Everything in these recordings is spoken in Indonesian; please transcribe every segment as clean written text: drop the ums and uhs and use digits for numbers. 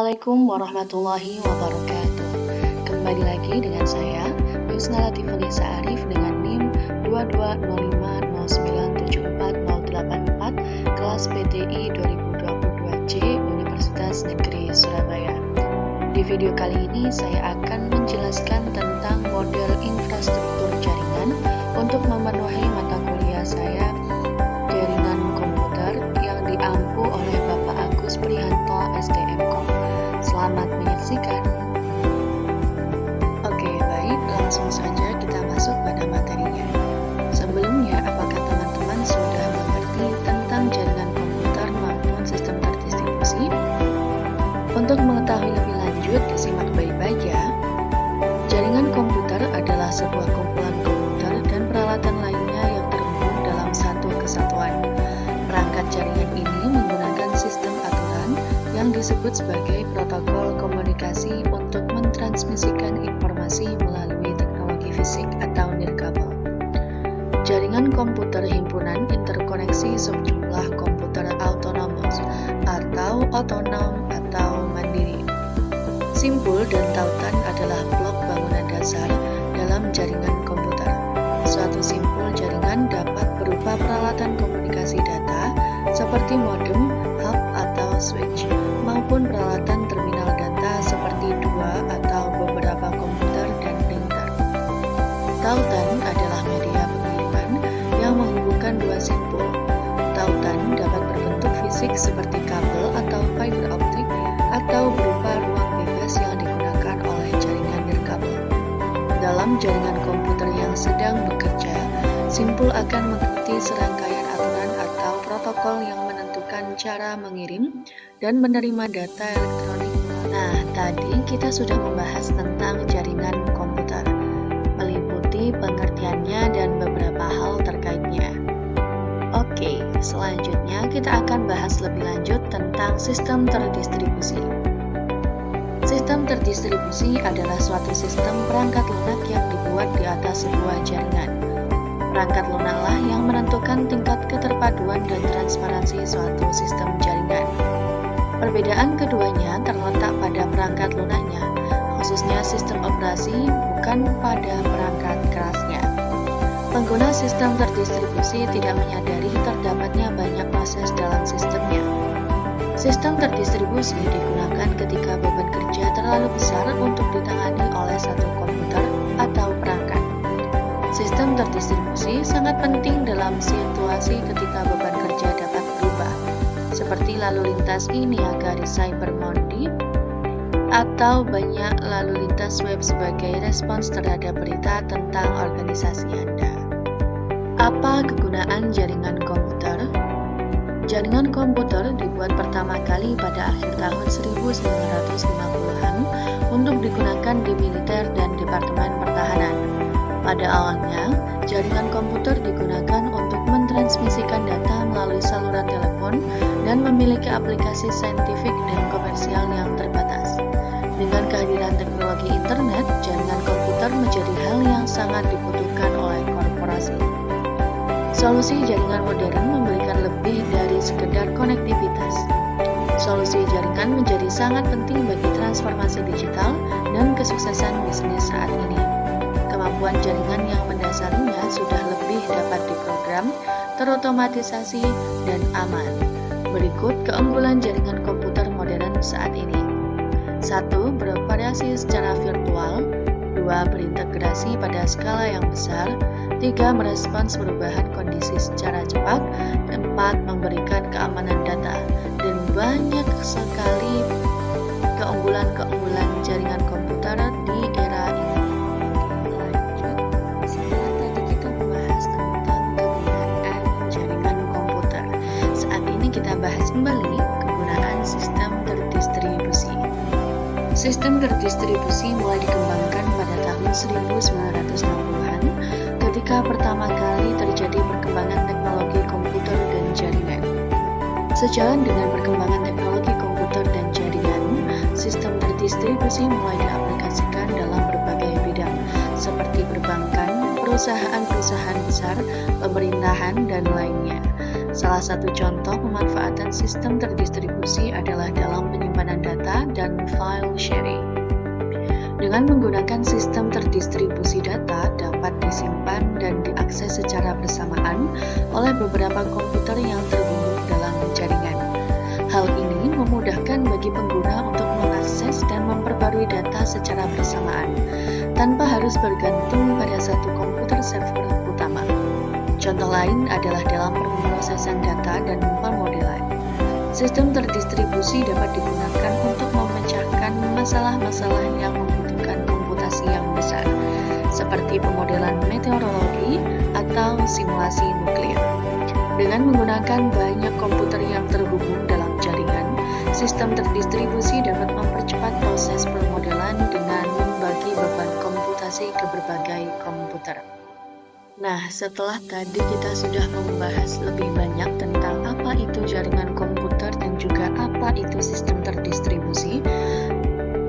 Assalamualaikum warahmatullahi wabarakatuh. Kembali lagi dengan saya, Yusna Latifulisa Arif dengan NIM 2205097484 kelas PTI 2022C Universitas Negeri Surabaya. Di video kali ini saya akan menjelaskan tentang model infrastruktur jaringan untuk memenuhi mata kuliah saya jaringan komputer yang diampu oleh Bapak Agus Prihanto STMKOM. Selamat menyaksikan. Oke, baik, langsung saja kita masuk pada materinya. Sebelumnya, apakah teman-teman sudah mengerti tentang jaringan komputer maupun sistem terdistribusi? Untuk mengetahui lebih lanjut, disimak baik-baik ya. Jaringan komputer adalah sebuah kumpulan komputer dan peralatan lainnya yang terhubung dalam satu kesatuan. Perangkat jaringan ini menggunakan sistem aturan yang disebut sebagai protokol komunikasi untuk mentransmisikan informasi melalui teknologi fisik atau nirkabel. Jaringan komputer himpunan interkoneksi sejumlah komputer autonomous atau otonom atau mandiri. Simpul dan tautan adalah blok bangunan dasar dalam jaringan komputer. Suatu simpul jaringan dapat berupa peralatan komunikasi data seperti modem, hub atau switch, maupun peralatan terminal data seperti dua atau beberapa komputer dan printer. Tautan adalah media pengiriman yang menghubungkan dua simpul. Tautan dapat berbentuk fisik seperti kabel atau fiber optik atau berupa ruang bebas yang digunakan oleh jaringan nirkabel. Dalam jaringan komputer yang sedang bekerja, simpul akan mengikuti serangkaian aturan atau protokol yang menentukan cara mengirim dan menerima data elektronik. Nah, tadi kita sudah membahas tentang jaringan komputer, meliputi pengertiannya dan beberapa hal terkaitnya. Oke, selanjutnya kita akan bahas lebih lanjut tentang sistem terdistribusi. Sistem terdistribusi adalah suatu sistem perangkat lunak yang dibuat di atas sebuah jaringan. Perangkat lunaklah yang menentukan tingkat keterpaduan dan transparansi suatu sistem jaringan. Perbedaan keduanya terletak pada perangkat lunaknya, khususnya sistem operasi, bukan pada perangkat kerasnya. Pengguna sistem terdistribusi tidak menyadari terdapatnya banyak proses dalam sistemnya. Sistem terdistribusi digunakan ketika beban kerja terlalu besar untuk ditangani oleh satu komputer atau perangkat. Sistem terdistribusi sangat penting dalam situasi ketika beban kerja dapat berubah, seperti lalu lintas e-niaga di Cyber Monday, atau banyak lalu lintas web sebagai respons terhadap berita tentang organisasi Anda. Apa kegunaan jaringan komputer? Jaringan komputer dibuat pertama kali pada akhir tahun 1950-an untuk digunakan di militer dan Departemen Pertahanan. Pada awalnya, jaringan komputer digunakan untuk mentransmisikan data melalui saluran telepon dan memiliki aplikasi saintifik dan komersial yang terbatas. Dengan kehadiran teknologi internet, jaringan komputer menjadi hal yang sangat dibutuhkan oleh korporasi. Solusi jaringan modern memberikan lebih dari sekedar konektivitas. Solusi jaringan menjadi sangat penting bagi transformasi digital dan kesuksesan bisnis saat ini. Kemampuan jaringan yang mendasarinya sudah lebih dapat diprogram, terotomatisasi, dan aman. Berikut keunggulan jaringan komputer modern saat ini. 1. Beroperasi secara virtual. 2. Berintegrasi pada skala yang besar. 3. Merespons perubahan kondisi secara cepat. 4. Memberikan keamanan data. Dan banyak sekali keunggulan-keunggulan jaringan komputer di era ini. Lanjut, setelah tadi kita membahas tentang kegunaan jaringan komputer, saat ini kita bahas kembali kegunaan sistem terdistribusi. Sistem terdistribusi mulai dikembangkan pada tahun 1960-an ketika pertama kali terjadi perkembangan teknologi komputer dan jaringan. Sejalan dengan perkembangan teknologi komputer dan jaringan, sistem terdistribusi mulai diaplikasikan dalam berbagai bidang, seperti perbankan, perusahaan-perusahaan besar, pemerintahan, dan lainnya. Salah satu contoh pemanfaatan sistem terdistribusi adalah dalam penyimpanan data dan file sharing. Dengan menggunakan sistem terdistribusi, data dapat disimpan dan diakses secara bersamaan oleh beberapa komputer yang terhubung dalam jaringan. Hal ini memudahkan bagi pengguna untuk mengakses dan memperbarui data secara bersamaan, tanpa harus bergantung pada satu komputer server utama. Contoh lain adalah dalam pemrosesan data dan pemodelan. Sistem terdistribusi dapat digunakan untuk memecahkan masalah-masalah yang membutuhkan komputasi yang besar, seperti pemodelan meteorologi atau simulasi nuklir. Dengan menggunakan banyak komputer yang terhubung dalam jaringan, sistem terdistribusi dapat mempercepat proses pemodelan dengan membagi beban komputasi ke berbagai komputer. Nah, setelah tadi kita sudah membahas lebih banyak tentang apa itu jaringan komputer dan juga apa itu sistem terdistribusi,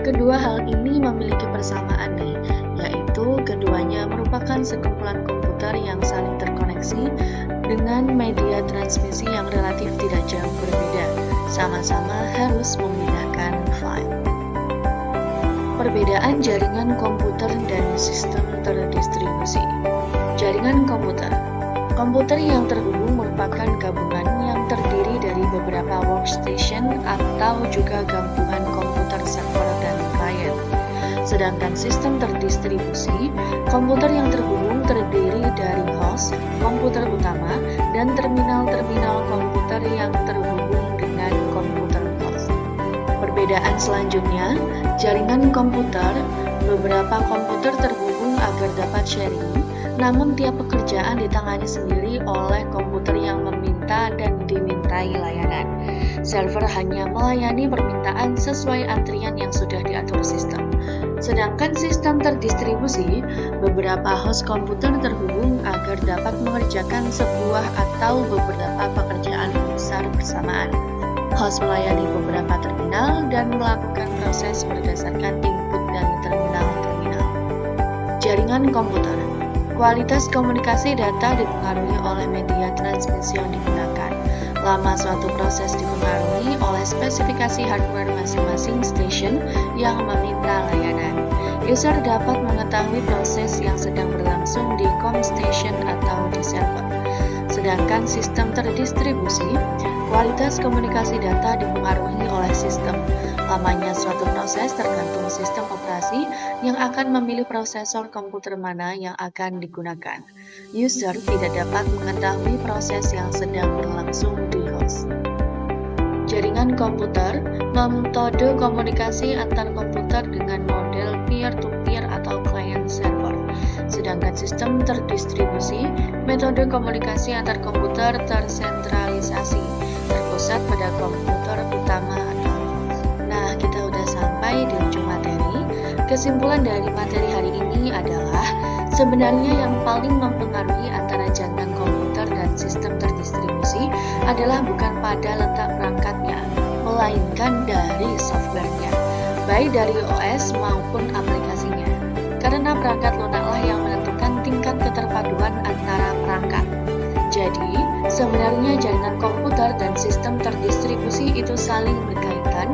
kedua hal ini memiliki persamaan nih, yaitu keduanya merupakan sekumpulan komputer yang saling terkoneksi dengan media transmisi yang relatif tidak jauh berbeda, sama-sama harus memindahkan file. Perbedaan jaringan komputer dan sistem terdistribusi. Jaringan komputer. Komputer yang terhubung merupakan gabungan yang terdiri dari beberapa workstation atau juga gabungan komputer server dan klien. Sedangkan sistem terdistribusi, komputer yang terhubung terdiri dari host, komputer utama, dan terminal-terminal komputer yang terhubung dengan komputer host. Perbedaan selanjutnya, jaringan komputer. Beberapa komputer terhubung agar dapat sharing, namun tiap pekerjaan ditangani sendiri oleh komputer yang meminta dan dimintai layanan. Server hanya melayani permintaan sesuai antrian yang sudah diatur sistem. Sedangkan sistem terdistribusi, beberapa host komputer terhubung agar dapat mengerjakan sebuah atau beberapa pekerjaan besar bersamaan. Host melayani beberapa terminal dan melakukan proses berdasarkan input dari terminal-terminal. Jaringan komputer. Kualitas komunikasi data dipengaruhi oleh media transmisi yang digunakan. Lama suatu proses dipengaruhi oleh spesifikasi hardware masing-masing station yang meminta layanan. User dapat mengetahui proses yang sedang berlangsung di com station atau di server. Sedangkan sistem terdistribusi, kualitas komunikasi data dipengaruhi oleh sistem. Lamanya suatu proses tergantung sistem operasi yang akan memilih prosesor komputer mana yang akan digunakan. User tidak dapat mengetahui proses yang sedang berlangsung di host. Jaringan komputer, metode komunikasi antar komputer dengan model peer-to-peer atau client server. Sedangkan sistem terdistribusi, metode komunikasi antar komputer tersentralisasi, terpusat pada komputer utama atau host. Nah, kita udah sampai di ujung materi. Kesimpulan dari materi hari ini adalah sebenarnya yang paling mempengaruhi antara jaringan komputer dan sistem terdistribusi adalah bukan pada letak perangkatnya, melainkan dari softwarenya, baik dari OS maupun aplikasinya. Karena perangkat lunaklah yang menentukan tingkat keterpaduan antara perangkat. Jadi, sebenarnya jaringan komputer dan sistem terdistribusi itu saling berkaitan.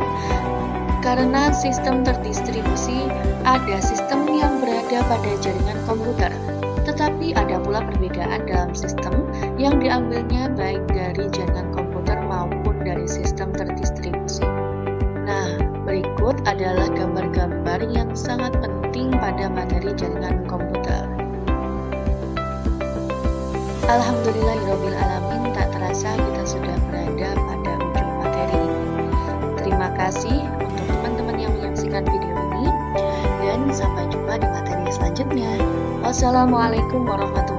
Karena sistem terdistribusi ada sistem yang berada pada jaringan komputer, tetapi ada pula perbedaan dalam sistem yang diambilnya baik dari jaringan komputer maupun dari sistem terdistribusi. Nah, berikut adalah gambar-gambar yang sangat penting pada materi jaringan komputer. Alhamdulillahirrabbilalamin, tak terasa kita sudah berada pada ujung materi ini. Terima kasih untuk teman-teman yang menyaksikan video ini, dan sampai jumpa di materi selanjutnya. Wassalamualaikum warahmatullahi wabarakatuh.